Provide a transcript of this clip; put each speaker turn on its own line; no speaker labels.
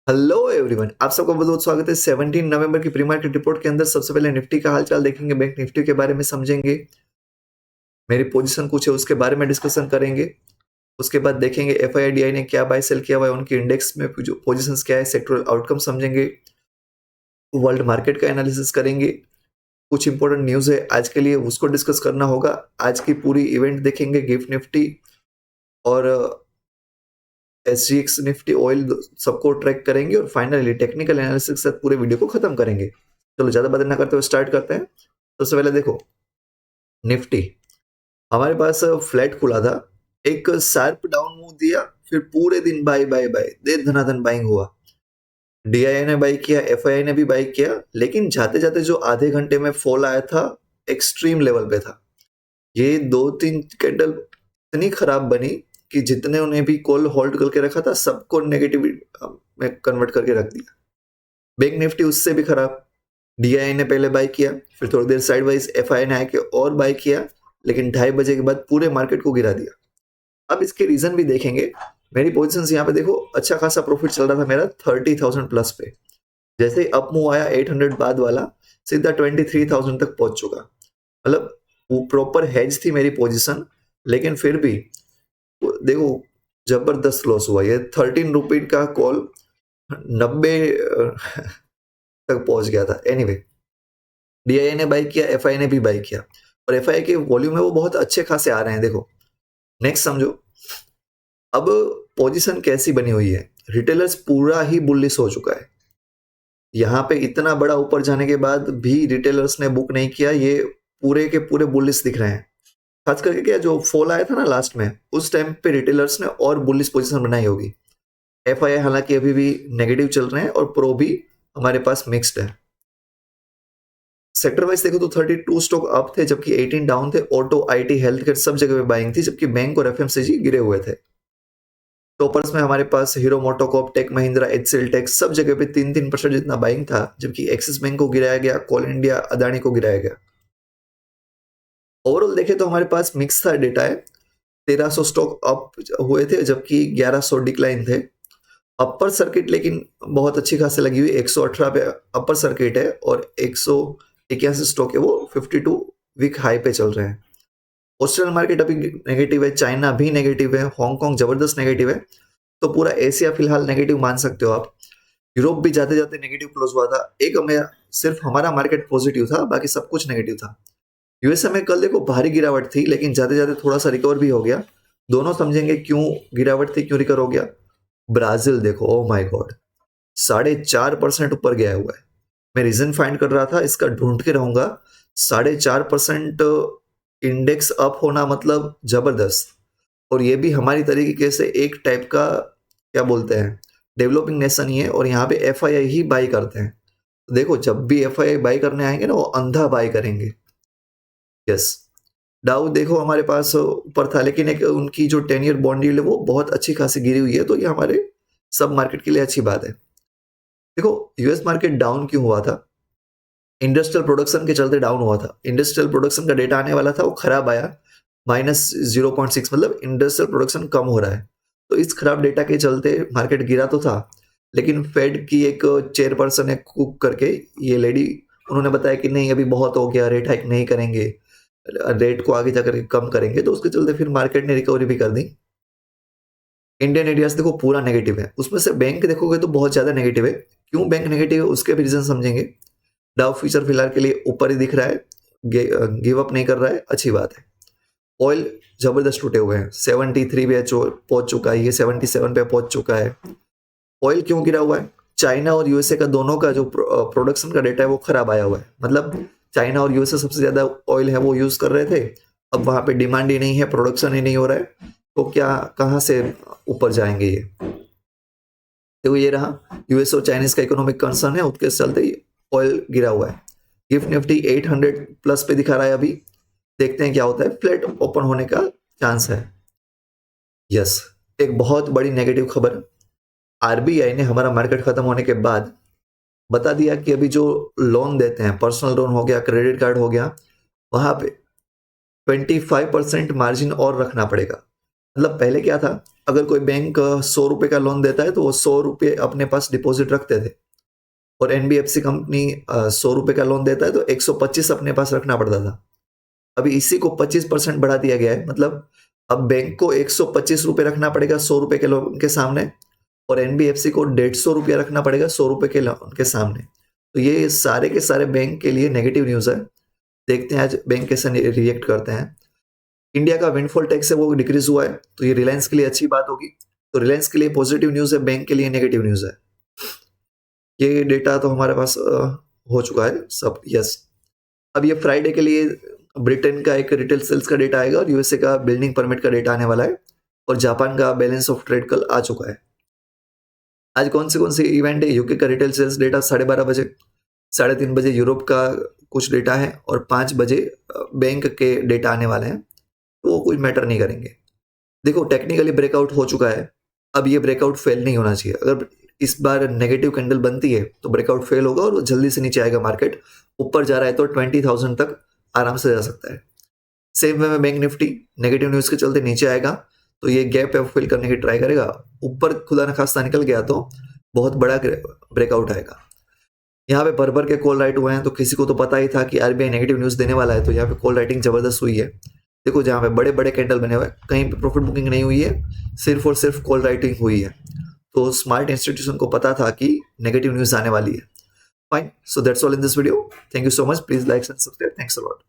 Hello everyone, आप सबका बहुत बहुत स्वागत है 17 नवंबर की प्री मार्केट रिपोर्ट के अंदर। सबसे पहले निफ्टी का हालचाल देखेंगे, बैंक निफ्टी के बारे में समझेंगे, मेरी पोजीशन कुछ है उसके बारे में डिस्कशन करेंगे। उसके बाद देखेंगे एफआईआईडीआई ने क्या बाय सेल किया हुआ है, उनकी इंडेक्स में जो पोजीशंस क्या है, सेक्टोरल आउटकम समझेंगे, वर्ल्ड मार्केट का एनालिसिस करेंगे। कुछ इंपॉर्टेंट न्यूज है आज के लिए, उसको डिस्कस करना होगा। आज की पूरी इवेंट देखेंगे, गिफ्ट निफ्टी और एसजीएक्स निफ्टी ऑयल सबको ट्रैक करेंगे और फाइनली टेक्निकल एनालिसिस के साथ पूरे वीडियो को खत्म करेंगे। चलो ज्यादा बातें ना करते हुए स्टार्ट करते हैं। सबसे पहले देखो निफ्टी हमारे पास फ्लैट खुला था, एक शार्प डाउन मूव दिया, फिर पूरे दिन बाय बाय बाय दे धनाधन बाइंग हुआ। डीआईआई ने बाई किया, एफआईआई ने भी बाई किया, लेकिन जाते जाते जो आधे घंटे में फॉल आया था एक्सट्रीम लेवल पे था। ये दो तीन कैंडल इतनी खराब बनी कि जितने उन्हें भी कॉल होल्ड करके रखा था सबको नेगेटिव में कन्वर्ट करके रख दिया। बैंक निफ्टी उससे भी खराब। डीआईआई ने पहले बाय किया, फिर थोड़ी देर साइड वाइज एफआई ने आके और बाय किया, लेकिन 2:30 बजे के बाद पूरे मार्केट को गिरा दिया। अब इसके रीजन भी देखेंगे। मेरी पोजीशंस यहाँ पे देखो, अच्छा खासा प्रॉफिट चल रहा था मेरा 30,000 प्लस पे। जैसे ही अप मूव आया 800 बाद वाला, सीधा 23,000 तक पहुंच चुका। मतलब वो प्रॉपर हेज थी मेरी पोजीशन, लेकिन फिर भी देखो जबरदस्त लॉस हुआ। ये 13 रुपये का कॉल 90 तक पहुंच गया था। एनीवे डीआईआई ने बाई किया, एफआई ने भी बाई किया, और एफआई के वॉल्यूम है वो बहुत अच्छे खासे आ रहे हैं। देखो नेक्स्ट समझो, अब पोजीशन कैसी बनी हुई है। रिटेलर्स पूरा ही बुलिश हो चुका है। यहाँ पे इतना बड़ा ऊपर जाने के बाद भी रिटेलर्स ने बुक नहीं किया, ये पूरे के पूरे बुलिश दिख रहे हैं। खास करके क्या जो फॉल आया था ना लास्ट में, उस टाइम पे रिटेलर्स ने और बुलिश पोजीशन बनाई होगी। एफआईआई हालांकि अभी भी नेगेटिव चल रहे हैं और प्रो भी हमारे पास मिक्स्ड है। सेक्टर वाइज देखो तो 32 स्टॉक अप थे, जबकि 18 डाउन थे। ऑटो, आईटी, हेल्थ केयर सब जगह पे बाइंग थी, जबकि बैंक और एफएमसीजी गिरे हुए थे। टॉपर्स में हमारे पास हीरो मोटोकॉर्प, टेक महिंद्रा, एचसीएल टेक सब जगह पे 3-3% जितना बाइंग था, जबकि एक्सिस बैंक को गिराया गया, कोल इंडिया, अदानी को गिराया गया। ओवरऑल देखे तो हमारे पास मिक्स था डेटा है। 1300 स्टॉक अप हुए थे, जबकि 1100 डिक्लाइन थे। अपर सर्किट लेकिन बहुत अच्छी खासी लगी हुई, 118 पे अपर सर्किट है और 181 स्टॉक है वो 52 वीक हाई पे चल रहे हैं। ऑस्ट्रेलियन मार्केट अभी नेगेटिव है, चाइना भी नेगेटिव है, हांगकांग जबरदस्त नेगेटिव है। तो पूरा एशिया फिलहाल नेगेटिव मान सकते हो आप। यूरोप भी जाते जाते नेगेटिव क्लोज हुआ था। एक हमें सिर्फ हमारा मार्केट पॉजिटिव था, बाकी सब कुछ नेगेटिव था। यूएसए में कल देखो भारी गिरावट थी, लेकिन जाते जाते थोड़ा सा रिकवर भी हो गया। दोनों समझेंगे क्यों गिरावट थी, क्यों रिकवर हो गया। ब्राजील देखो, ओ माय गॉड, 4.5% ऊपर गया हुआ है। मैं रीजन फाइंड कर रहा था, इसका ढूंढ के रहूंगा। 4.5% इंडेक्स अप होना मतलब जबरदस्त। और ये भी हमारी तरीके से एक टाइप का क्या बोलते हैं, डेवलपिंग नेशन ही है, और यहाँ पे एफआईआई ही बाई करते हैं। तो देखो जब भी एफआईआई बाई करने आएंगे ना, वो अंधा बाई करेंगे। यस, डाउ देखो हमारे पास ऊपर था, लेकिन एक उनकी जो 10 ईयर बॉन्ड यील्ड है वो बहुत अच्छी खासी गिरी हुई है, तो ये हमारे सब मार्केट के लिए अच्छी बात है। देखो यूएस मार्केट डाउन क्यों हुआ था, इंडस्ट्रियल प्रोडक्शन के चलते डाउन हुआ था। इंडस्ट्रियल प्रोडक्शन का डेटा आने वाला था, वो खराब आया, -0.6, मतलब इंडस्ट्रियल प्रोडक्शन कम हो रहा है। तो इस खराब डेटा के चलते मार्केट गिरा तो था, लेकिन फेड की एक चेयरपर्सन है कुक करके, ये लेडी, उन्होंने बताया कि नहीं अभी बहुत हो गया, रेट हाइक नहीं करेंगे, रेट को आगे जाकर कम करेंगे। तो उसके चलते फिर मार्केट ने रिकवरी भी कर दी। इंडियन एरियाज देखो पूरा नेगेटिव है, उसमें से बैंक देखोगे तो बहुत ज्यादा नेगेटिव है। क्यों बैंक नेगेटिव है उसके भी रीजन समझेंगे। डाउ फ्यूचर फिलहाल के लिए ऊपर ही दिख रहा है, गिव अप नहीं कर रहा है, अच्छी बात है। ऑयल जबरदस्त टूटे हुए हैं, 73 पे पहुंच चुका है, ये 77 पे पहुंच चुका है। ऑयल क्यों गिरा हुआ है, चाइना और यूएसए का दोनों का जो प्रोडक्शन का डेटा है वो खराब आया हुआ है। मतलब चाइना और यूएसए सबसे ज्यादा ऑयल है वो यूज कर रहे थे, अब वहां पे डिमांड ही नहीं है, प्रोडक्शन ही नहीं हो रहा है, तो क्या कहां से ऊपर जाएंगे ये। तो ये रहा यूएस और चाइनीज का इकोनॉमिक कंसर्न है, उसके चलते ऑयल गिरा हुआ है। गिफ्ट निफ्टी 800 प्लस पे दिखा रहा है अभी, देखते हैं क्या होता है, फ्लैट ओपन होने का चांस है। यस, एक बहुत बड़ी नेगेटिव खबर, आरबीआई ने हमारा मार्केट खत्म होने के बाद बता दिया कि अभी जो लोन देते हैं, पर्सनल लोन हो गया, क्रेडिट कार्ड हो गया, वहां पे 25% मार्जिन और रखना पड़ेगा। मतलब पहले क्या था अगर कोई बैंक 100 रुपए का लोन देता है तो वो 100 रुपए अपने पास डिपॉजिट रखते थे, और एनबीएफसी कंपनी 100 रुपए का लोन देता है तो 125 अपने पास रखना पड़ता था। अभी इसी को 25% बढ़ा दिया गया है, मतलब अब बैंक को 125 रुपए रखना पड़ेगा 100 रुपए के लोन के सामने, और एनबीएफसी को 150 रुपया रखना पड़ेगा 100 रुपए के लोन के सामने। तो ये सारे के सारे बैंक के लिए नेगेटिव न्यूज़ है। देखते हैं आज बैंक कैसे रिएक्ट करते हैं। इंडिया का विंडफॉल टैक्स है वो डिक्रीज हुआ है, तो ये रिलायंस के लिए अच्छी बात होगी। तो रिलायंस के लिए पॉजिटिव न्यूज़ है, बैंक के लिए नेगेटिव न्यूज़ है। ये डेटा तो हमारे पास हो चुका है सब, यस। अब ये फ्राइडे के लिए ब्रिटेन का एक रिटेल सेल्स का डेटा आएगा, और यूएसए का बिल्डिंग परमिट का डेटा आने वाला है, और जापान का बैलेंस ऑफ ट्रेड कल आ चुका है। आज कौन से इवेंट है? यूके का रिटेल सेल्स डेटा 12:30 बजे, 3:30 बजे यूरोप का कुछ डेटा है, और 5 बजे बैंक के डेटा आने वाले हैं, तो वो कुछ मैटर नहीं करेंगे। देखो टेक्निकली ब्रेकआउट हो चुका है, अब ये ब्रेकआउट फेल नहीं होना चाहिए। अगर इस बार नेगेटिव कैंडल बनती है तो ब्रेकआउट फेल होगा और जल्दी से नीचे आएगा मार्केट। ऊपर जा रहा है तो 20,000 तक आराम से जा सकता है। सेम वे में बैंक निफ्टी नेगेटिव न्यूज़ के चलते नीचे आएगा, तो ये गैप फिल करने की ट्राई करेगा। ऊपर खुदा न खास्ता निकल गया तो बहुत बड़ा ब्रेकआउट आएगा। यहाँ पे भर के कॉल राइट हुए हैं, तो किसी को तो पता ही था कि आरबीआई नेगेटिव न्यूज़ देने वाला है, तो यहाँ पे कॉल राइटिंग जबरदस्त हुई है। देखो जहाँ पे बड़े बड़े कैंडल बने हुए हैं, कहीं पे प्रॉफिट बुकिंग नहीं हुई है, सिर्फ और सिर्फ कॉल राइटिंग हुई है। तो स्मार्ट इंस्टीट्यूशन को पता था कि नेगेटिव न्यूज़ आने वाली है। Fine, so that's all in this video. Thank you so much, please like and subscribe. Thanks a lot.